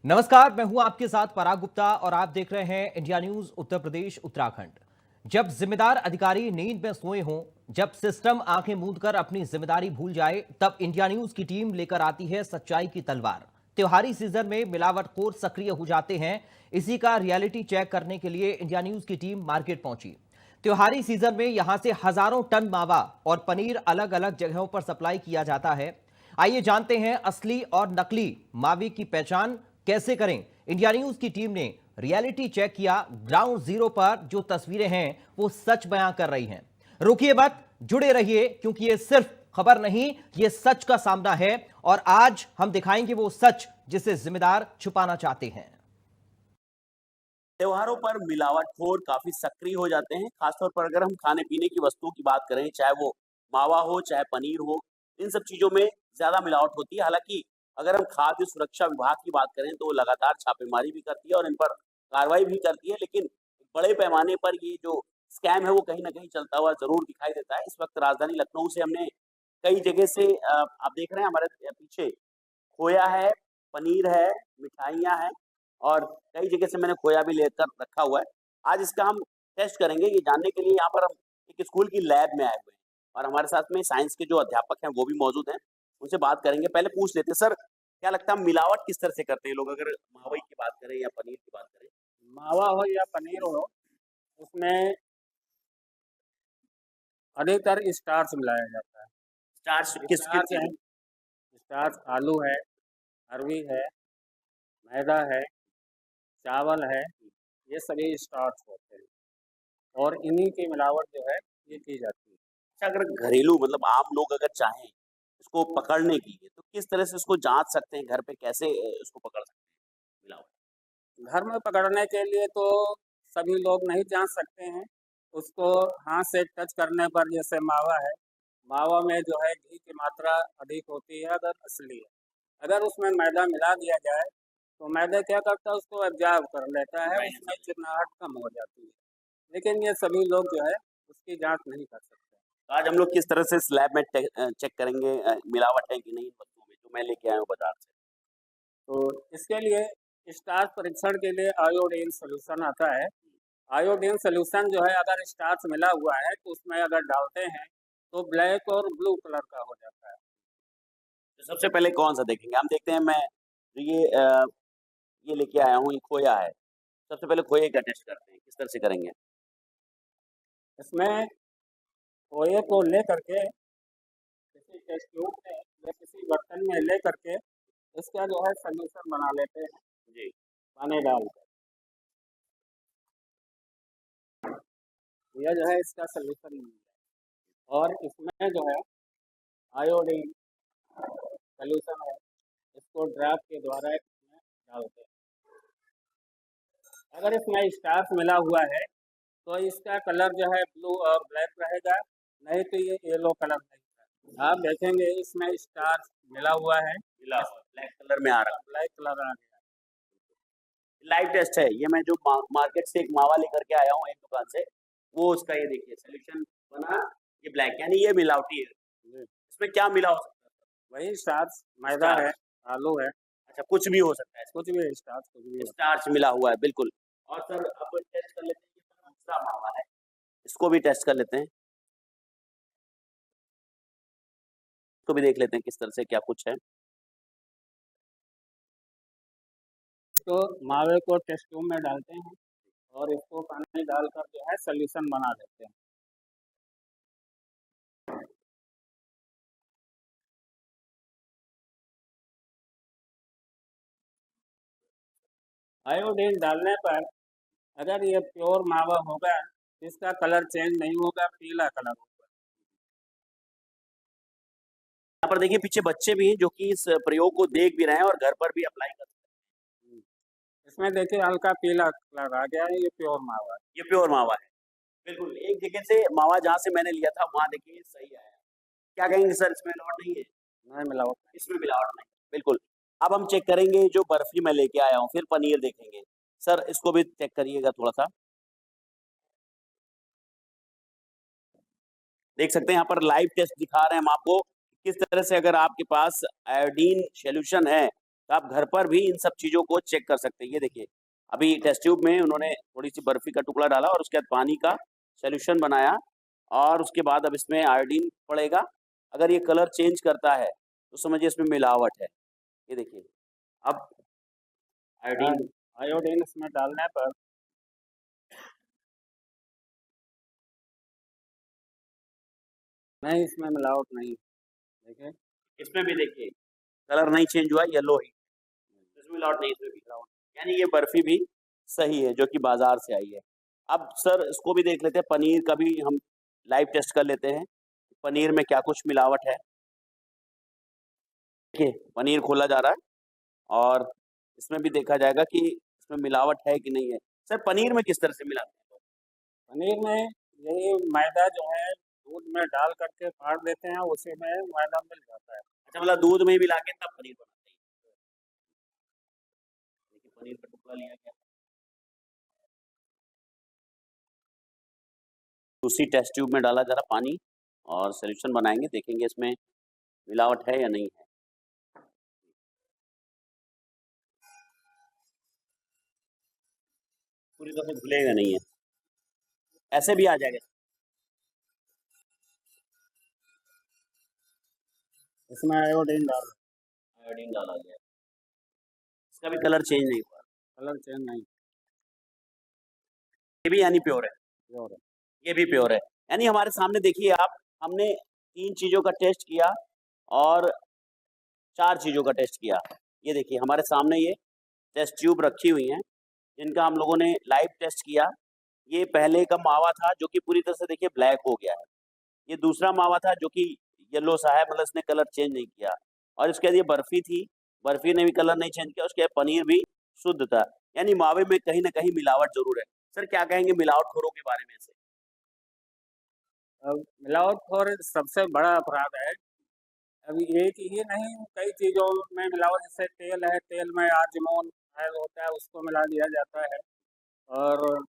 नमस्कार, मैं हूं आपके साथ पराग गुप्ता और आप देख रहे हैं इंडिया न्यूज उत्तर प्रदेश उत्तराखंड। जब जिम्मेदार अधिकारी नींद में सोए हों, जब सिस्टम आंखें मूंद कर अपनी जिम्मेदारी भूल जाए, तब इंडिया न्यूज की टीम लेकर आती है सच्चाई की तलवार। त्योहारी सीजन में मिलावटखोर सक्रिय हो जाते हैं। इसी का रियलिटी चेक करने के लिए इंडिया न्यूज की टीम मार्केट पहुंची। त्योहारी सीजन में यहां से हजारों टन मावा और पनीर अलग अलग जगहों पर सप्लाई किया जाता है। आइए जानते हैं असली और नकली मावे की पहचान कैसे करें। इंडिया न्यूज की टीम ने रियलिटी चेक किया। ग्राउंड जीरो पर जो तस्वीरें हैं वो सच बयां कर रही हैं। रुकिए मत, जुड़े रहिए, क्योंकि ये सिर्फ खबर नहीं, ये सच का सामना है और आज हम दिखाएंगे वो सच जिसे जिम्मेदार छुपाना चाहते हैं। त्योहारों पर मिलावटखोर काफ़ी सक्रिय हो जाते हैं, खासतौर पर अगर हम खाने-पीने की वस्तुओं की बात करें, चाहे वो मावा हो, चाहे पनीर हो, इन सब चीज़ों में ज़्यादा मिलावट होती है। हालाँकि अगर हम खाद्य सुरक्षा विभाग की बात करें, तो वो लगातार छापेमारी भी करती है और इन पर कार्रवाई भी करती है, लेकिन बड़े पैमाने पर ये जो स्कैम है, वो कहीं न कहीं चलता हुआ ज़रूर दिखाई देता है। इस वक़्त राजधानी लखनऊ से हमने कई जगह से आप देख रहे हैं हमारे पीछे खोया है, पनीर है, मिठाइयाँ हैं और कई जगह से मैंने खोया भी लेकर रखा हुआ है। आज इसका हम टेस्ट करेंगे, ये जानने के लिए यहाँ पर हम एक स्कूल की लैब में आए हुए हैं और हमारे साथ में साइंस के जो अध्यापक हैं वो भी मौजूद हैं, उनसे बात करेंगे। पहले पूछ लेते हैं, सर क्या लगता है मिलावट किस तरह से करते हैं लोग, अगर मावई की बात करें या पनीर की बात करें? मावा हो या पनीर हो, उसमें अधिकतर स्टार्च मिलाया जाता है। स्टार्च किस किस स्टार्च है, चीज़ में? स्टार्च आलू है, अरवी है, मैदा है, चावल है, ये सभी स्टार्च होते हैं और इन्हीं की मिलावट जो है ये की जाती है। अच्छा, अगर घरेलू मतलब आम लोग अगर चाहें इसको पकड़ने के लिए, तो किस तरह से इसको जाँच सकते हैं घर पे, कैसे इसको पकड़ सकते हैं मिलावट? घर में पकड़ने के लिए तो सभी लोग नहीं जान सकते हैं। उसको हाथ से टच करने पर, जैसे मावा है, मावा में जो है घी की मात्रा अधिक होती है अगर असली है। अगर उसमें मैदा मिला दिया जाए तो मैदा क्या करता है, उसको एब्जॉर्ब कर लेता है, मैं उसमें चिकनाहट कम हो जाती है। लेकिन ये सभी लोग जो है उसकी जांच नहीं कर सकते। आज हम लोग किस तरह से इस लैब में चेक करेंगे मिलावट है कि नहीं इन वस्तुओं में जो मैं लेके आया हूँ बाजार से? तो इसके लिए स्टार्च परीक्षण के लिए आयोडीन सोल्यूशन आता है। आयोडीन सोल्यूशन जो है, अगर स्टार्च मिला हुआ है तो उसमें अगर डालते हैं तो ब्लैक और ब्लू कलर का हो जाता है। तो सबसे पहले कौन-सा देखेंगे? हम देखते हैं, मैं जो ये लेके आया हूँ, ये खोया है। सबसे पहले खोए का टेस्ट करते हैं, किस तरह से करेंगे? इसमें खोए को ले करके किसी टेस्ट ट्यूब में या किसी बर्तन में ले करके इसका जो है सोल्यूशन बना लेते हैं, जी। पानी डालकर। यह जो है इसका सोल्यूशन बन गया और इसमें जो है आयोडीन सोल्यूशन है, इसको ड्रॉप के द्वारा इसमें डालते हैं। अगर इसमें स्टार्च मिला हुआ है तो इसका कलर जो है ब्लू और ब्लैक रहेगा, नहीं तो ये येलो कलर रहेगा। आप देखेंगे इसमें स्टार्च मिला हुआ है, मिला हुआ, ब्लैक कलर में आ रहा है। ब्लैक कलर आ गया। लाइव टेस्ट है, ये मैं जो मार्केट से एक मावा लेकर के आया हूँ एक दुकान से, वो उसका ये देखिए सॉल्यूशन बना, ये ब्लैक यानी ये मिलावटी है। जी, इसमें क्या मिला हो सकता वही स्टार्च है? मैदा है, स्टार्च। आलू है, अच्छा, कुछ भी हो सकता है कुछ भी स्टार्च कुछ भी इसमें। हो। स्टार्च मिला हुआ है, बिल्कुल। और सर अब टेस्ट कर लेते हैं, ये दूसरा मावा है, इसको भी टेस्ट कर लेते हैं। इसको भी देख लेते हैं किस तरह से क्या कुछ है। तो मावे को टेस्ट ट्यूब में डालते हैं और इसको पानी डालकर जो है सोल्यूशन बना देते हैं। आयोडीन डालने पर अगर ये प्योर मावा होगा, इसका कलर चेंज नहीं होगा, पीला कलर होगा। यहाँ पर देखिए पीछे बच्चे भी हैं जो कि इस प्रयोग को देख भी रहे हैं और घर पर भी अप्लाई कर सकते हम्म, इसमें देखिए हल्का पीला कलर आ गया है, ये प्योर मावा है। हैं। ये प्योर मावा है। बिल्कुल, एक जगह से मावा जहाँ से मैंने लिया था वहाँ देखिए सही आया। क्या कहेंगे सर, इसमें मिलावट नहीं है? नहीं मिलावट नहीं। इसमें मिलावट नहीं, बिल्कुल। अब हम चेक करेंगे जो बर्फी मैं लेके आया हूँ, फिर पनीर देखेंगे। सर इसको भी चेक करिएगा थोड़ा-सा। देख सकते हैं यहाँ पर लाइव टेस्ट दिखा रहे हैं हम आपको, किस तरह से अगर आपके पास आयोडीन सॉल्यूशन है, तो आप घर पर भी इन सब चीज़ों को चेक कर सकते हैं। ये देखिए, अभी टेस्ट ट्यूब में उन्होंने थोड़ी-सी बर्फ़ी का टुकड़ा डाला और उसके बाद पानी का सॉल्यूशन बनाया और उसके बाद अब इसमें आयोडीन पड़ेगा। अगर ये कलर चेंज करता है, तो समझिए इसमें मिलावट है। ये देखिए, अब आयोडीन आयोडीन इसमें डालने पर नहीं, इसमें मिलावट नहीं। देखिए, इसमें भी देखिए, कलर नहीं चेंज हुआ, येलो ही। इसमें मिलावट नहीं, इसमें भी मिलावट। यानी ये बर्फ़ी भी सही है, जो कि बाज़ार से आई है। अब सर इसको भी देख लेते हैं, पनीर का भी हम लाइव टेस्ट कर लेते हैं। पनीर में क्या कुछ मिलावट है। देखिए, पनीर खोला जा रहा है और इसमें भी देखा जाएगा कि इसमें मिलावट है कि नहीं है। सर पनीर में किस तरह से मिलाते हैं लोग? पनीर में यही मैदा जो है दूध में डाल करके फाड़ देते हैं, उसी में मैदा मिल जाता है। अच्छा, मतलब दूध में मिला के तब पनीर बनाते हैं। देखिए, पनीर का टुकड़ा लिया गया। उसी टेस्ट ट्यूब में डाला जा रहा पानी और सॉल्यूशन बनाएँगे, देखेंगे इसमें मिलावट है या नहीं है। पूरी तरह से घुलेगा नहीं है। ऐसे भी आ जाएगा। इसमें आयोडीन डाल आयोडीन डाला गया है। इसका भी कलर चेंज नहीं हुआ। कलर चेंज नहीं। ये भी यानी प्योर है। प्योर है। ये भी प्योर है। यानी हमारे सामने देखिए आप, हमने 3 चीज़ों का टेस्ट किया और 4 चीज़ों का टेस्ट किया। ये देखिए हमारे सामने ये टेस्ट ट्यूब रखी हुई हैं, जिनका हम लोगों ने लाइव टेस्ट किया। ये पहले का मावा था जो कि पूरी तरह से देखिए ब्लैक हो गया है। ये दूसरा मावा था जो कि येलो सा है, मतलब इसने कलर चेंज नहीं किया। और इसके बाद ये बर्फ़ी थी, बर्फ़ी ने भी कलर नहीं चेंज किया, उसके बाद पनीर भी शुद्ध था। यानी मावे में कहीं न कहीं मिलावट ज़रूर है। सर क्या कहेंगे मिलावटखोरों के बारे में ऐसे? अब मिलावटखोर सबसे बड़ा अपराध है। अब एक ही नहीं, कई चीज़ों में मिलावट, जैसे तेल है, तेल में आजमोन ऐड होता है, उसको मिला दिया जाता है। और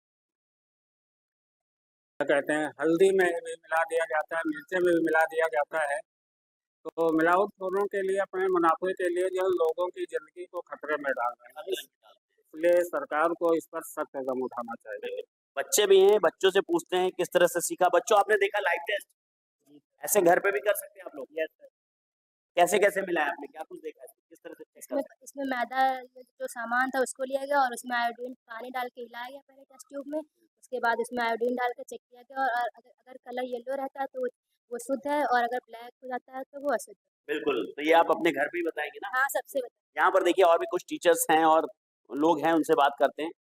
क्या कहते हैं, हल्दी में भी मिला दिया जाता है, मिर्ची में भी मिला दिया जाता है। तो मिलावटखोरों के लिए, अपने मुनाफे के लिए जो लोगों की ज़िंदगी को खतरे में डाल रहे हैं, इसलिए सरकार को इस पर सख्त कदम उठाना चाहिए। बच्चे भी हैं, बच्चों से पूछते हैं किस तरह से सीखा। बच्चों आपने देखा लाइव टेस्ट? ऐसे घर पे भी कर सकते हैं आप लोग? Yes sir. कैसे-कैसे मिलाया आपने? क्या कुछ देखा है? किस तरह से चेक इसमें करते हैं? इसमें मैदा जो सामान था उसको लिया गया और उसमें आयोडीन पानी डाल के हिलाया गया पहले टेस्ट ट्यूब में। उसके बाद उसमें आयोडीन डाल के चेक किया गया और अगर अगर कलर येलो रहता है तो वो शुद्ध है और अगर ब्लैक हो जाता है तो वो अशुद्ध है। बिल्कुल, तो ये आप अपने घर पे ही बताएँगे ना? हाँ, सबसे बता यहाँ पर देखिए और भी कुछ टीचर्स हैं और लोग हैं, उनसे बात करते हैं।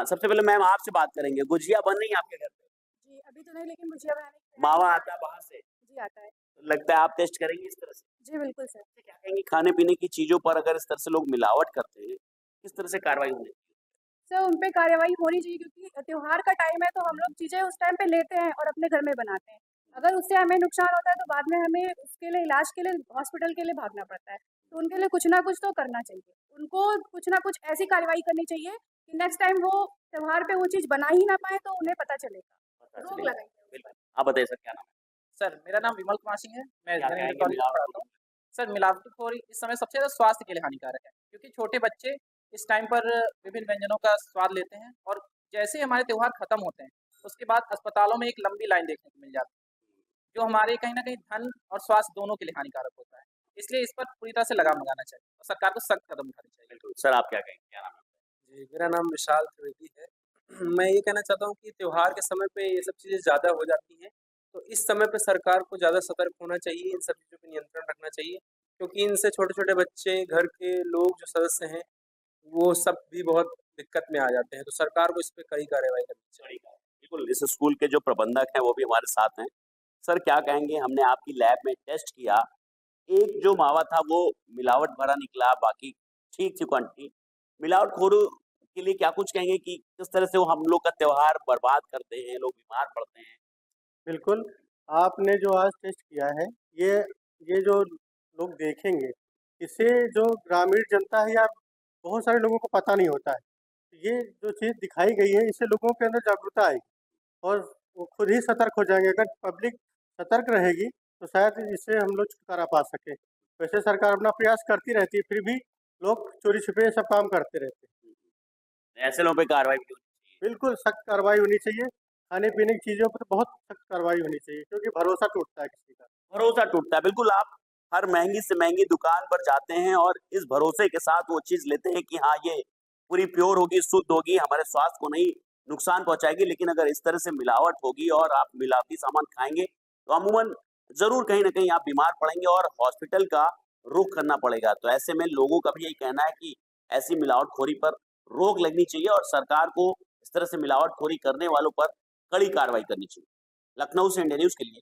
सबसे पहले मैम आपसे बात करेंगे, गुझिया बन रही है आपके घर पे? जी, अभी तो नहीं, लेकिन गुझिया बनाने की मावा आता है बाहर से? जी आता है। तो लगता है आप टेस्ट करेंगी इस तरह से? जी, बिल्कुल सर। क्या कहेंगी खाने-पीने की चीज़ों पर अगर इस तरह से लोग मिलावट करते हैं, किस तरह से कार्रवाई होनी चाहिए? सर उन पे कार्रवाई होनी चाहिए, क्योंकि त्योहार का टाइम है तो हम लोग चीज़ें उस टाइम पे लेते हैं और अपने घर में बनाते हैं। अगर उससे हमें नुकसान होता है तो बाद में हमें उसके लिए इलाज के लिए हॉस्पिटल के लिए भागना पड़ता है। तो उनके लिए कुछ ना कुछ तो करना चाहिए। उनको कुछ ना कुछ ऐसी कार्रवाई करनी चाहिए कि नेक्स्ट टाइम वो त्योहार पे वो चीज़ बना ही ना पाएँ, तो उन्हें पता चलेगा। पता रोक चलेगा। लगाई जाए। बिल्कुल। आप बताइए सर क्या नाम है? सर, मेरा नाम विमल कुमार सिंह है। मैं क्या धर्मेंद्र कहेंगे कॉलेज में मिलावट पढ़ाता हूँ। सर, मिलावटखोरी इस समय सबसे ज़्यादा स्वास्थ्य के लिए हानिकारक है, क्योंकि छोटे बच्चे इस टाइम पर विभिन्न व्यंजनों का स्वाद लेते हैं और जैसे ही हमारे त्योहार खत्म होते हैं, उसके बाद अस्पतालों में एक लंबी लाइन देखने को मिल जाती है, जो हमारे कहीं न कहीं धन और स्वास्थ्य दोनों के लिए हानिकारक होता है। इसलिए इस पर पूरी तरह से लगाम लगाना चाहिए और सरकार को सख्त कदम उठाने चाहिए। बिल्कुल, सर आप क्या कहेंगे? क्या नाम है? जी, मेरा नाम विशाल त्रिवेदी है। मैं ये कहना चाहता हूँ कि त्योहार के समय पे ये सब चीज़ें ज़्यादा हो जाती हैं, तो इस समय पे सरकार को ज़्यादा सतर्क होना चाहिए, इन सब चीज़ों पे नियंत्रण रखना चाहिए, क्योंकि इनसे छोटे-छोटे बच्चे, घर के लोग जो सदस्य हैं, वो सब भी बहुत दिक्कत में आ जाते हैं, तो सरकार को इस पे कड़ी कार्रवाई करनी चाहिए। बिल्कुल, इस स्कूल के जो प्रबंधक हैं वो भी हमारे साथ हैं। सर क्या कहेंगे हमने आपकी लैब में टेस्ट किया, एक जो मावा था वो मिलावट भरा निकला, बाकी ठीक थी क्वांटिटी। मिलावटखोरों के लिए क्या कुछ कहेंगे कि किस तरह से वो हम लोग का त्योहार बर्बाद करते हैं, लोग बीमार पड़ते हैं? बिल्कुल, आपने जो आज टेस्ट किया है, ये जो लोग देखेंगे, इसे जो ग्रामीण जनता है या बहुत सारे लोगों को पता नहीं होता है। ये जो चीज़ दिखाई गई है, इससे लोगों के अंदर जागरूकता आएगी और वो खुद ही सतर्क हो जाएँगे। अगर पब्लिक सतर्क रहेगी, तो शायद इससे हम लोग छुटकारा पा सकें। वैसे सरकार अपना प्रयास करती रहती है, फिर भी लोग चोरी छिपे सब काम करते रहते हैं। ऐसे लोगों पे कार्रवाई भी होनी चाहिए। बिल्कुल सख्त कार्रवाई होनी चाहिए। खाने पीने की चीज़ों पर बहुत सख्त कार्रवाई होनी चाहिए क्योंकि भरोसा टूटता है किसी का। भरोसा टूटता है। बिल्कुल, आप हर महँगी से महँगी दुकान पर जाते हैं और इस भरोसे के साथ वो चीज़ लेते हैं कि हाँ, ये पूरी प्योर होगी, शुद्ध होगी, हमारे स्वास्थ्य को नहीं नुकसान पहुँचाएगी। लेकिन अगर इस तरह से मिलावट होगी और आप मिलावटी सामान खाएँगे, तो अमूमन ज़रूर कहीं न कहीं आप बीमार पड़ेंगे और हॉस्पिटल का रुख करना पड़ेगा। तो ऐसे में लोगों का भी यही कहना है कि ऐसी मिलावटखोरी पर रोक लगनी चाहिए और सरकार को इस तरह से मिलावटखोरी करने वालों पर कड़ी कार्रवाई करनी चाहिए। लखनऊ से इंडिया न्यूज़ के लिए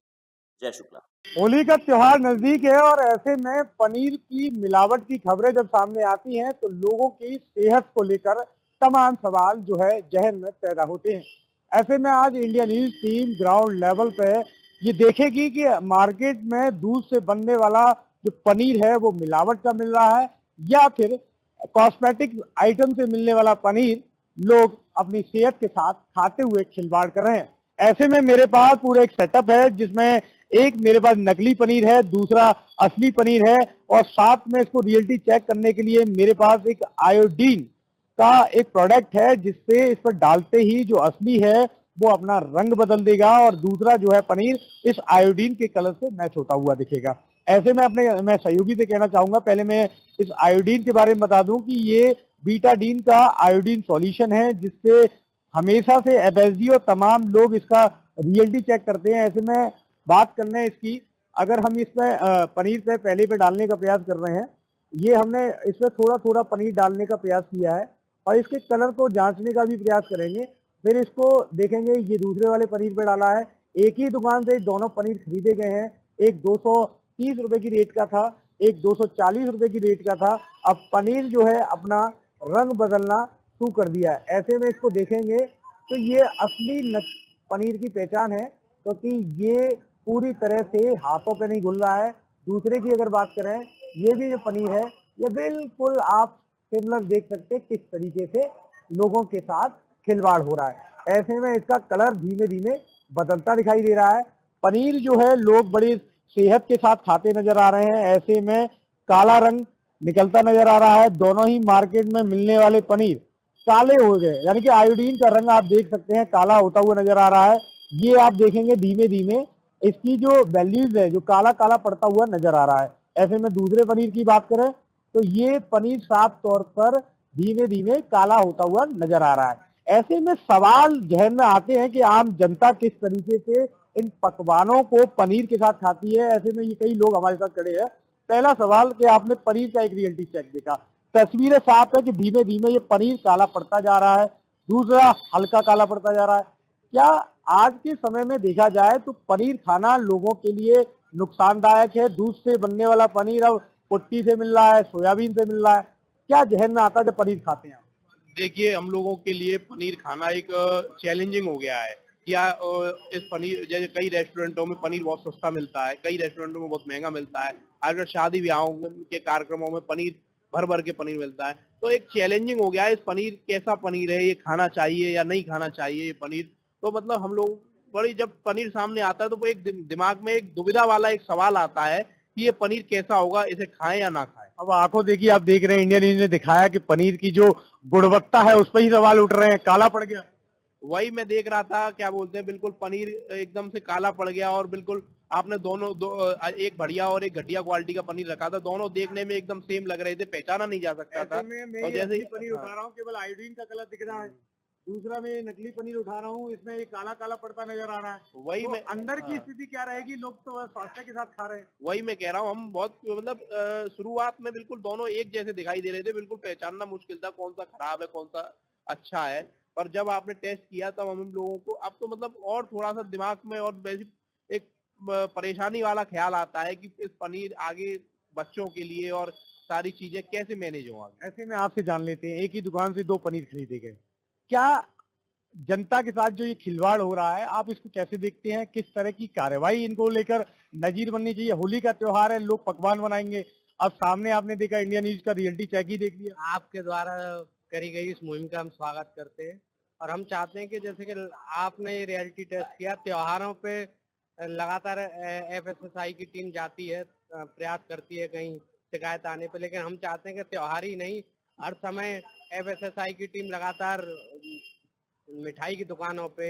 जय शुक्ला। होली का त्योहार नजदीक है और ऐसे में पनीर की मिलावट की खबरें जब सामने आती हैं तो लोगों की सेहत को लेकर तमाम सवाल जो है जहन में पैदा होते हैं। ऐसे में आज India news team ground level पे ये देखेगी कि मार्केट में दूध से बनने वाला जो पनीर है वो मिलावट का मिल रहा है या फिर कॉस्मेटिक आइटम से मिलने वाला पनीर लोग अपनी सेहत के साथ खाते हुए खिलवाड़ कर रहे हैं। ऐसे में मेरे पास पूरा एक सेटअप है जिसमें एक मेरे पास नकली पनीर है, दूसरा असली पनीर है और साथ में इसको रियलिटी चेक करने के लिए मेरे पास एक आयोडीन का एक प्रोडक्ट है जिससे इस पर डालते ही जो असली है वो अपना रंग बदल देगा और दूसरा जो है पनीर इस आयोडीन के कलर से मैच होता हुआ दिखेगा। ऐसे में मैं सहयोगी से कहना चाहूंगा, पहले मैं इस आयोडीन के बारे में बता दूं कि ये बीटाडीन का आयोडीन सॉल्यूशन है जिससे हमेशा से एफएसडी और तमाम लोग इसका रियलिटी चेक करते हैं। ऐसे में बात करने इसकी, अगर हम इसमें पनीर पे पहले पे डालने का प्रयास कर रहे हैं, ये हमने इसमें थोड़ा थोड़ा पनीर डालने का प्रयास किया है और इसके कलर को जांचने का भी प्रयास करेंगे। फिर इसको देखेंगे, ये दूसरे वाले पनीर पे डाला है। एक ही दुकान से दोनों पनीर खरीदे गए हैं, एक 230 रुपए की रेट का था, एक 240 रुपए की रेट का था। अब पनीर जो है अपना रंग बदलना शुरू कर दिया है। ऐसे में इसको देखेंगे तो ये असली पनीर की पहचान है क्योंकि ये पूरी तरह से हाथों पे नहीं घुल रहा है। दूसरे की अगर बात करें, ये भी जो पनीर है ये बिल्कुल आप सिमिलर देख सकते हैं किस तरीके से लोगों के साथ खिलवाड़ हो रहा है। ऐसे में इसका कलर धीमे धीमे बदलता दिखाई दे रहा है। पनीर जो है लोग बड़ी सेहत के साथ खाते नजर आ रहे हैं। ऐसे में काला रंग निकलता नजर आ रहा है। दोनों ही मार्केट में मिलने वाले पनीर काले हो गए, यानी कि आयोडीन का रंग आप देख सकते हैं काला होता हुआ नजर आ रहा है। ये आप देखेंगे धीमे धीमे इसकी जो वैल्यूज है जो काला काला पड़ता हुआ नजर आ रहा है। ऐसे में दूसरे पनीर की बात करें तो ये पनीर साफ तौर पर धीमे धीमे काला होता हुआ नजर आ रहा है। ऐसे में सवाल जहन में आते हैं कि आम जनता किस तरीके से इन पकवानों को पनीर के साथ खाती है। ऐसे में ये कई लोग हमारे साथ खड़े हैं। पहला सवाल कि आपने पनीर का एक रियलिटी चेक देखा, तस्वीरें साफ है कि धीमे धीमे ये पनीर काला पड़ता जा रहा है, दूसरा हल्का काला पड़ता जा रहा है। क्या आज के समय में देखा जाए तो पनीर खाना लोगों के लिए नुकसानदायक है? दूध से बनने वाला पनीर अब पुट्टी से मिल रहा है, सोयाबीन से मिल रहा है। क्या जहन में आता है जब पनीर खाते हैं? देखिए, हम लोगों के लिए पनीर खाना एक चैलेंजिंग हो गया है। या इस पनीर जैसे कई रेस्टोरेंटों में पनीर बहुत सस्ता मिलता है, कई रेस्टोरेंटों में बहुत महंगा मिलता है। अगर शादी ब्याहों के कार्यक्रमों में पनीर भर भर के पनीर मिलता है, तो एक चैलेंजिंग हो गया है। इस पनीर कैसा पनीर है, ये खाना चाहिए या नहीं खाना चाहिए ये पनीर। तो मतलब हम लोग बड़ी, जब पनीर सामने आता है तो वो एक दिमाग में एक दुविधा वाला एक सवाल आता है कि ये पनीर कैसा होगा, इसे खाएं या ना खाएं। अब आंखों देखिए, आप देख रहे हैं इंडियन न्यूज ने दिखाया कि पनीर की जो गुणवत्ता है उस पर ही सवाल उठ रहे हैं, काला पड़ गया। वही मैं देख रहा था, क्या बोलते हैं, बिल्कुल पनीर एकदम से काला पड़ गया और बिल्कुल आपने एक बढ़िया और एक घटिया क्वालिटी का पनीर रखा था, दोनों देखने में एकदम सेम लग रहे थे, पहचाना नहीं जा सकता था। मैं जैसे पनीर उठा रहा हूँ, केवल आयोडीन का कलर दिख रहा है। दूसरा मैं नकली पनीर उठा रहा हूँ, इसमें ये काला काला पड़ता नजर आ रहा है। वही तो मैं अंदर की स्थिति क्या रहेगी? लोग तो स्वास्थ्य के साथ खा रहे हैं। वही मैं कह रहा हूँ, हम बहुत मतलब शुरुआत में बिल्कुल दोनों एक जैसे दिखाई दे रहे थे, बिल्कुल पहचानना मुश्किल था कौन सा खराब है कौन सा अच्छा है। पर जब आपने टेस्ट किया तब हम लोगों को अब तो मतलब और थोड़ा सा दिमाग में और वैसी एक परेशानी वाला ख्याल आता है कि इस पनीर आगे बच्चों के लिए और सारी चीजें कैसे मैनेज होंगी। ऐसे में आपसे जान लेते हैं, एक ही दुकान से दो पनीर खरीदे गए, क्या जनता के साथ जो ये खिलवाड़ हो रहा है आप इसको कैसे देखते हैं? किस तरह की कार्रवाई इनको लेकर नजीर बननी चाहिए? होली का त्योहार है, लोग पकवान बनाएंगे। अब सामने आपने देखा, इंडिया न्यूज का रियलिटी चेक ही देख लिया। आपके द्वारा करी गई इस मुहिम का हम स्वागत करते हैं और हम चाहते हैं कि जैसे कि आपने रियलिटी टेस्ट किया, त्योहारों पे लगातार एफएसएसआई की टीम जाती है, प्रयास करती है कहीं शिकायत आने पे, लेकिन हम चाहते हैं कि त्योहार ही नहीं, हर समय FSSAI की टीम लगातार मिठाई की दुकानों पे,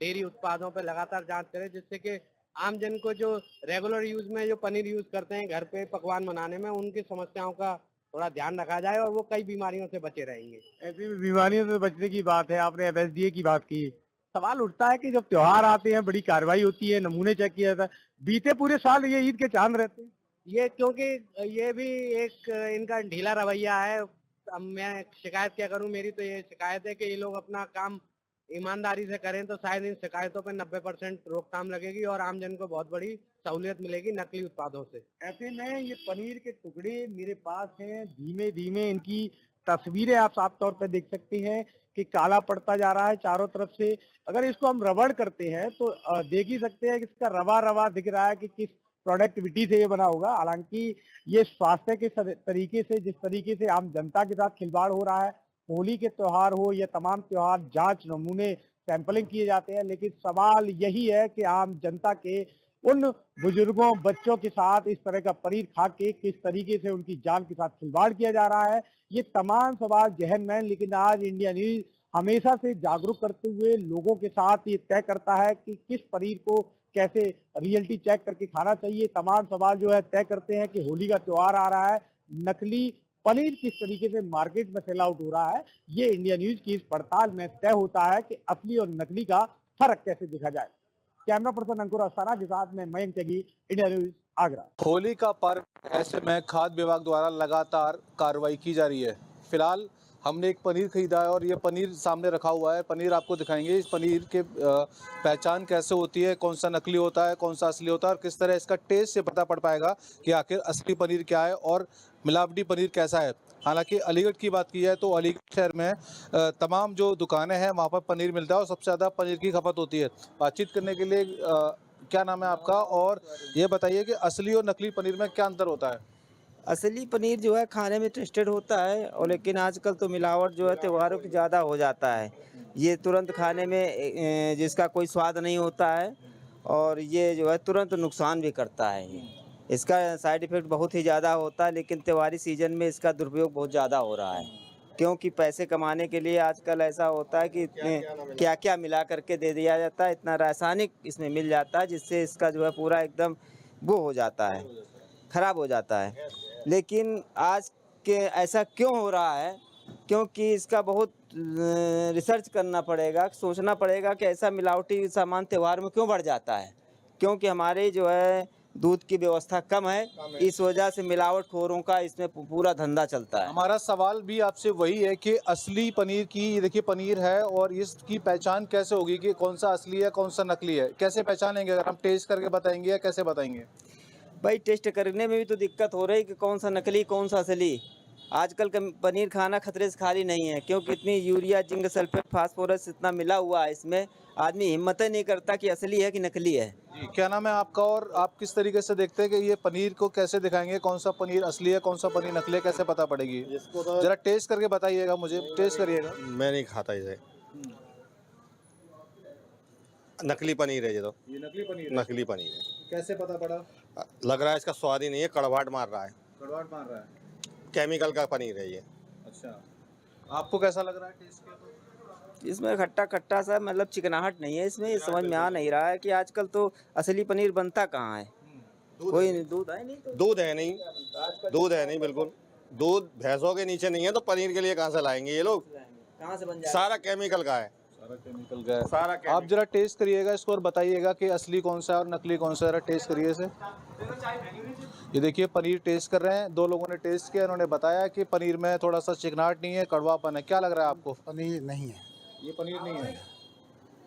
डेयरी उत्पादों पे लगातार जांच करे, जिससे कि आम जन को जो रेगुलर यूज में जो पनीर यूज करते हैं घर पे पकवान बनाने में, उनकी समस्याओं का थोड़ा ध्यान रखा जाए और वो कई बीमारियों से बचे रहेंगे। ऐसी बीमारियों से बचने की बात है, आपने FSDA की बात की। सवाल उठता है कि जब त्योहार आते हैं, बड़ी कार्रवाई होती है, नमूने चेक किया जाता है, बीते पूरे साल ये ईद के चांद रहते हैं। ये क्योंकि ये भी एक इनका ढीला रवैया है। अब मैं शिकायत क्या करूं, मेरी तो ये शिकायत है कि ये लोग अपना काम ईमानदारी से करें तो शायद इन शिकायतों पर 90% रोकथाम लगेगी और आम जन को बहुत बड़ी सहूलियत मिलेगी नकली उत्पादों से। ऐसे में ये पनीर के टुकड़े मेरे पास हैं, धीमे धीमे इनकी तस्वीरें आप साफ तौर पर देख सकते हैं कि काला पड़ता जा रहा है चारों तरफ से। अगर इसको हम रबड़ करते हैं तो देख ही सकते हैं कि इसका रवा रवा दिख रहा है कि किस प्रोडक्टिविटी से ये बना होगा। हालांकि ये स्वास्थ्य के तरीके से, जिस तरीके से आम जनता के साथ खिलवाड़ हो रहा है, होली के त्योहार हो या तमाम त्योहार, जांच नमूने सैंपलिंग किए जाते हैं, लेकिन सवाल यही है कि आम जनता के उन बुजुर्गों बच्चों के साथ इस तरह का पनीर खा के किस तरीके से उनकी जान के साथ खिलवाड़ किया जा रहा है, ये तमाम सवाल जहन में। लेकिन आज इंडिया न्यूज हमेशा से जागरूक करते हुए लोगों के साथ ये तय करता है कि किस पनीर को कैसे रियलिटी चेक करके खाना चाहिए। तमाम सवाल जो है तय करते हैं कि होली का त्योहार आ रहा है, नकली पनीर किस तरीके से मार्केट में सेल आउट हो रहा है, ये इंडिया न्यूज की इस पड़ताल में तय होता है कि असली और नकली का फर्क कैसे देखा जाए। कैमरा पर्सन अंकुर अस्थाना के साथ में मयंक त्यागी, इंडिया न्यूज, आगरा। होली का पर्व, ऐसे में खाद्य विभाग द्वारा लगातार कार्रवाई की जा रही है। फिलहाल हमने एक पनीर खरीदा है और ये पनीर सामने रखा हुआ है। पनीर आपको दिखाएंगे, इस पनीर के पहचान कैसे होती है, कौन सा नकली होता है, कौन सा असली होता है और किस तरह इसका टेस्ट से पता पड़ पाएगा कि आखिर असली पनीर क्या है और मिलावटी पनीर कैसा है। हालांकि अलीगढ़ की बात की जाए तो अलीगढ़ शहर में तमाम जो दुकानें हैं वहाँ पर पनीर मिलता है और सबसे ज़्यादा पनीर की खपत होती है। बातचीत करने के लिए क्या नाम है आपका और ये बताइए कि असली और नकली पनीर में क्या अंतर होता है? असली पनीर जो है खाने में टेस्टेड होता है, और लेकिन आजकल तो मिलावट जो है त्योहारों की ज़्यादा हो जाता है। ये तुरंत खाने में जिसका कोई स्वाद नहीं होता है और ये जो है तुरंत नुकसान भी करता है। इसका साइड इफ़ेक्ट बहुत ही ज़्यादा होता है, लेकिन त्योहारी सीजन में इसका दुरुपयोग बहुत ज़्यादा हो रहा है, क्योंकि पैसे कमाने के लिए आजकल ऐसा होता है कि इतने क्या क्या मिला करके दे दिया जाता है, इतना रासायनिक इसमें मिल जाता है जिससे इसका जो है पूरा एकदम वो हो जाता है, ख़राब हो जाता है। लेकिन आज के ऐसा क्यों हो रहा है, क्योंकि इसका बहुत रिसर्च करना पड़ेगा, सोचना पड़ेगा कि ऐसा मिलावटी सामान त्यौहार में क्यों बढ़ जाता है, क्योंकि हमारे जो है दूध की व्यवस्था कम है, इस वजह से मिलावटखोरों का इसमें पूरा धंधा चलता है। हमारा सवाल भी आपसे वही है कि असली पनीर की, देखिए पनीर है और इसकी पहचान कैसे होगी कि कौन सा असली है कौन सा नकली है, कैसे पहचानेंगे? अगर हम टेस्ट करके बताएंगे या कैसे बताएंगे? भाई टेस्ट करने में भी तो दिक्कत हो रही है कि कौन सा नकली कौन सा असली। आजकल का पनीर खाना खतरे से खाली नहीं है, क्योंकि इतनी यूरिया, जिंक सल्फेट, फास्फोरस इतना मिला हुआ है इसमें, आदमी हिम्मत ही नहीं करता कि असली है कि नकली है। जी, क्या नाम है आपका और आप किस तरीके से देखते हैं कि ये पनीर को कैसे दिखाएंगे, कौन सा पनीर असली है कौन सा पनीर नकली है, कैसे पता पड़ेगी? जरा टेस्ट करके बताइएगा, मुझे टेस्ट करिएगा। मैं नहीं खाता इसे, नकली पनीर है ये तो। ये नकली पनीर नकली पनीर है। कैसे पता पड़ा? लग रहा है इसका स्वाद ही नहीं है, कड़वाहट मार रहा है। कड़वाहट मार रहा है, केमिकल का पनीर है ये। अच्छा, आपको कैसा लग रहा है टेस्ट किया तो? इसमें खट्टा खट्टा सा, मतलब चिकनाहट नहीं है इसमें। समझ में आ नहीं रहा है कि आजकल तो असली पनीर बनता कहाँ है। कोई नहीं, दूध है नहीं, दूध है नहीं, दूध है नहीं, बिल्कुल दूध भैंसों के नीचे नहीं है, तो पनीर के लिए कहाँ से लाएंगे ये लोग? कहाँ से बन जाए? सारा केमिकल का है, सारा केमिकल का है। सारा आप जरा टेस्ट करिएगा इसको और बताइएगा कि असली कौन सा है और नकली कौन सा है। जरा टेस्ट करिए इसे। ये देखिए पनीर टेस्ट कर रहे हैं, दो लोगों ने टेस्ट किया, उन्होंने बताया कि पनीर में थोड़ा सा चिकनाहट नहीं है, कड़वापन है। क्या लग रहा है आपको? पनीर नहीं है, ये पनीर नहीं है।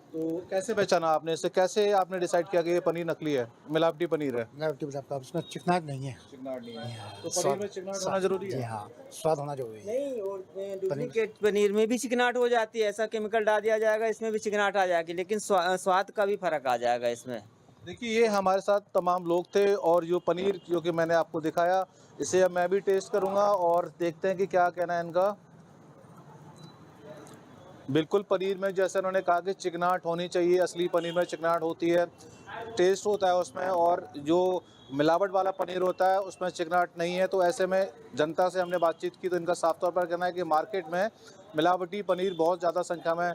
तो कैसे पहचाना आपने इसे, कैसे आपने डिसाइड किया कि ये पनीर नकली है, मिलावटी पनीर है? मिलावटी उसमें चिकनाहट नहीं है। चिकनाहट नहीं है, तो पनीर में चिकनाहट होना जरूरी है? हाँ, स्वाद होना जरूरी है। नहीं, और डुप्लीकेट पनीर में भी चिकनाहट हो जाती है, ऐसा केमिकल डाल दिया जाएगा इसमें भी चिकनाहट आ जाएगी, लेकिन स्वाद का भी फर्क आ जाएगा इसमें। देखिए, ये हमारे साथ तमाम लोग थे और जो पनीर जो कि मैंने आपको दिखाया, इसे अब मैं भी टेस्ट करूंगा और देखते हैं कि क्या कहना है इनका। बिल्कुल, पनीर में जैसे उन्होंने कहा कि चिकनाहट होनी चाहिए, असली पनीर में चिकनाहट होती है, टेस्ट होता है उसमें, और जो मिलावट वाला पनीर होता है उसमें चिकनाहट नहीं है। तो ऐसे में जनता से हमने बातचीत की तो इनका साफ तौर पर कहना है कि मार्केट में मिलावटी पनीर बहुत ज़्यादा संख्या में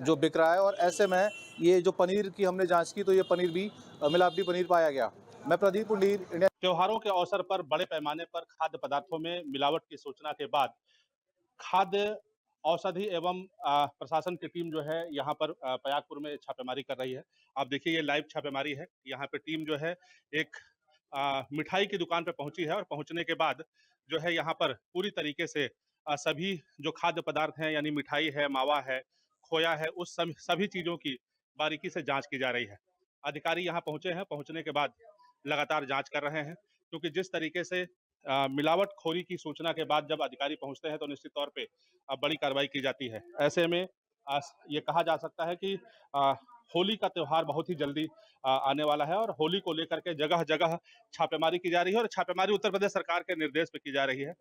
जो बिक रहा है, और ऐसे में ये जो पनीर की हमने जाँच की तो ये पनीर भी मिलावटी पनीर पाया गया। मैं प्रदीप पुंडीर, इंडिया। त्योहारों के अवसर पर बड़े पैमाने पर खाद्य पदार्थों में मिलावट की सूचना के बाद खाद्य औषधि एवं प्रशासन की टीम जो है यहाँ पर पयागपुर में छापेमारी कर रही है। आप देखिए ये लाइव छापेमारी है। यहाँ पे टीम जो है एक मिठाई की दुकान पे पहुंची है और पहुंचने के बाद जो है यहाँ पर पूरी तरीके से सभी जो खाद्य पदार्थ हैं यानी मिठाई है, मावा है, खोया है, उस सभी चीज़ों की बारीकी से जाँच की जा रही है। अधिकारी यहाँ पहुंचे हैं, पहुंचने के बाद लगातार जाँच कर रहे हैं, क्योंकि जिस तरीके से मिलावटखोरी की सूचना के बाद जब अधिकारी पहुंचते हैं तो निश्चित तौर पे बड़ी कार्रवाई की जाती है। ऐसे में ये कहा जा सकता है कि होली का त्योहार बहुत ही जल्दी आने वाला है और होली को लेकर के जगह जगह छापेमारी की जा रही है और छापेमारी उत्तर प्रदेश सरकार के निर्देश पे की जा रही है।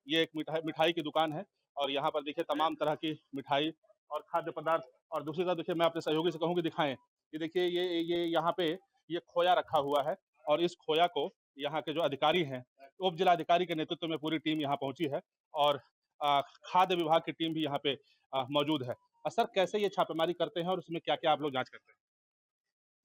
ये एक मिठाई की दुकान है और यहाँ पर देखिए तमाम तरह की मिठाई और खाद्य पदार्थ, और दूसरी तरफ देखिए मैं अपने सहयोगी से कहूँ कि दिखाएं, ये देखिए ये यहाँ पे ये खोया रखा हुआ है और इस खोया को यहाँ के जो अधिकारी हैं, उप जिलाधिकारी के नेतृत्व में पूरी टीम यहाँ पहुंची है और खाद्य विभाग की टीम भी यहाँ पे मौजूद है। सर, कैसे ये छापेमारी करते हैं और उसमें क्या-क्या आप लोग जांच करते हैं?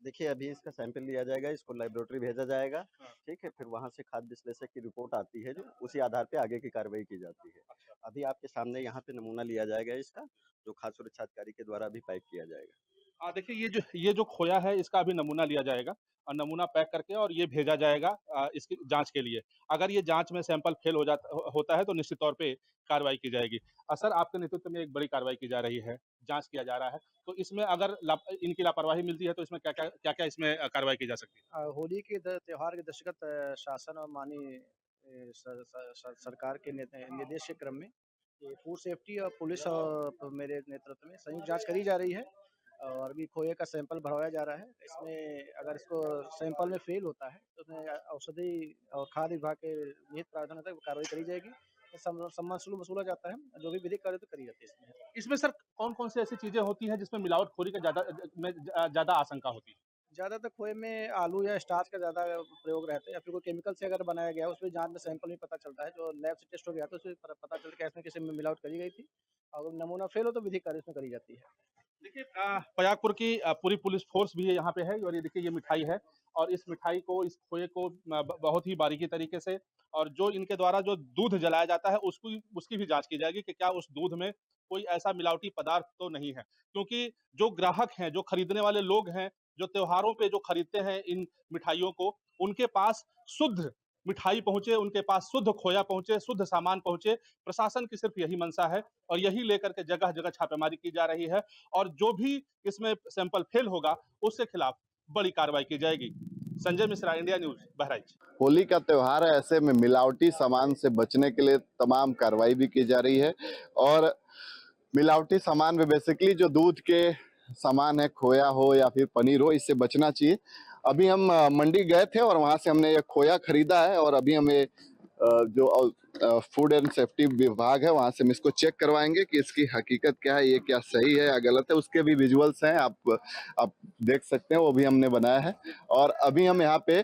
देखिए, अभी इसका सैंपल लिया जाएगा, इसको लैबोरेटरी भेजा जाएगा, ठीक है? फिर वहाँ से खाद्य विश्लेषक की रिपोर्ट आती है, जो उसी आधार पे आगे की कार्रवाई की जाती है। अभी आपके सामने यहाँ पे नमूना लिया जाएगा इसका, जो खाद्य सुरक्षा अधिकारी के द्वारा अभी पैक किया जाएगा। देखिए ये जो खोया है इसका अभी नमूना लिया जाएगा और नमूना पैक करके और ये भेजा जाएगा इसकी जांच के लिए। अगर ये जांच में सैंपल फेल होता है तो निश्चित तौर पे कार्रवाई की जाएगी। सर, आपके नेतृत्व में एक बड़ी कार्रवाई की जा रही है, जांच किया जा रहा है, तो इसमें अगर इनकी लापरवाही मिलती है तो इसमें क्या-क्या इसमें कार्रवाई की जा सकती है? होली के त्योहार के दृष्टिगत शासन और माननीय सरकार के निर्देश के क्रम में ये फूड सेफ्टी और पुलिस और मेरे नेतृत्व में संयुक्त जांच करी जा रही है और अभी खोए का सैंपल भरवाया जा रहा है। इसमें अगर इसको सैंपल में फेल होता है तो उसमें औषधि और खाद्य विभाग के निहित प्रावधान होता है, वो कार्रवाई करी जाएगी। सम्मान शुल्क वसूला जाता है, जो भी विधिक कार्य तो करी जाती है इसमें सर कौन-कौन सी ऐसी चीजें होती हैं जिसमें मिलावटखोरी का ज़्यादा आशंका होती है? ज़्यादातर खोए में आलू या स्टार्च का ज़्यादा प्रयोग रहता है या फिर कोई केमिकल से अगर बनाया गया है, उसमें जांच में सैंपल में पता चलता है, जो लैब से टेस्ट हो गया तो उसमें पता चलता है कि इसमें किसी में मिलावट करी गई थी और नमूना फेल हो तो विधिक कार्य इसमें करी जाती है। देखिए पयागपुर की पूरी पुलिस फोर्स भी यहाँ पे है और ये देखिए ये मिठाई है और इस मिठाई को, इस खोए को बहुत ही बारीकी तरीके से, और जो इनके द्वारा जो दूध जलाया जाता है उसकी भी जांच की जाएगी कि क्या उस दूध में कोई ऐसा मिलावटी पदार्थ तो नहीं है, क्योंकि जो ग्राहक हैं, जो खरीदने वाले लोग हैं, जो त्योहारों पे जो खरीदते हैं इन मिठाइयों को, उनके पास शुद्ध मिठाई पहुंचे, उनके पास शुद्ध खोया पहुंचे, शुद्ध सामान पहुंचे। प्रशासन की सिर्फ यही मंशा है और यही लेकर के जगह जगह छापेमारी की जा रही है और जो भी इसमें सैंपल फेल होगा उसके खिलाफ बड़ी कार्रवाई की जाएगी। Sanjay Mishra, India News, Bahraich. होली का त्योहार है, ऐसे में मिलावटी सामान से बचने के लिए तमाम कार्रवाई भी की जा रही है और मिलावटी सामान में बेसिकली जो दूध के सामान है, खोया हो या फिर पनीर हो, इससे बचना चाहिए। अभी हम मंडी गए थे और वहां से हमने ये खोया खरीदा है और अभी हमें जो फूड एंड सेफ्टी विभाग है वहां से हम इसको चेक करवाएंगे कि इसकी हकीकत क्या है, ये क्या सही है या गलत है। उसके भी विजुअल्स हैं, आप देख सकते हैं, वो भी हमने बनाया है। और अभी हम यहाँ पे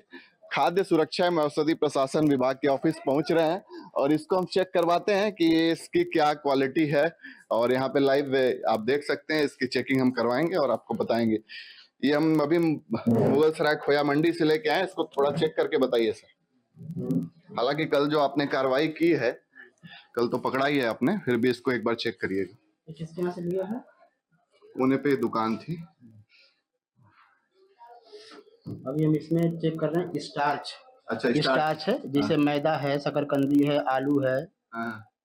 खाद्य सुरक्षा एवं औषधि प्रशासन विभाग के ऑफिस पहुंच रहे हैं और इसको हम चेक करवाते हैं कि इसकी क्या क्वालिटी है और यहाँ पे लाइव आप देख सकते हैं, इसकी चेकिंग हम करवाएंगे और आपको बताएंगे। ये हम अभी मुगलसराय खोया मंडी से लेके आए, इसको थोड़ा चेक करके बताइए सर। हालांकि कल जो आपने कार्रवाई की है, कल तो पकड़ा ही है आपने, फिर भी इसको एक बार चेक करिएगा। किसके यहाँ से लिया है? पुणे पे दुकान थी। अभी हम इसमें चेक कर रहे हैं स्टार्च। अच्छा, स्टार्च है, जैसे मैदा है, शकरकंदी है, आलू है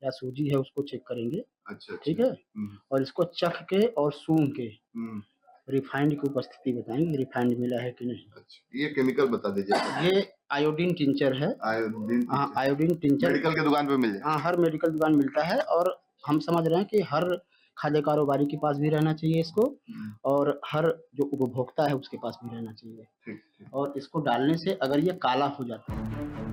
या सूजी है, उसको चेक करेंगे। अच्छा, ठीक है, और इसको चख के और सूंघ के रिफाइंड की उपस्थिति बताएंगे, रिफाइंड मिला है कि नहीं। अच्छा, ये केमिकल बता दीजिए। ये आयोडीन टिंचर है। आयोडीन टिंचर मेडिकल की दुकान पे मिल जाए। हाँ, हर मेडिकल दुकान मिलता है और हम समझ रहे हैं कि हर खाद्य कारोबारी के पास भी रहना चाहिए इसको और हर जो उपभोक्ता है उसके पास भी रहना चाहिए। और इसको डालने से अगर ये काला हो जाता है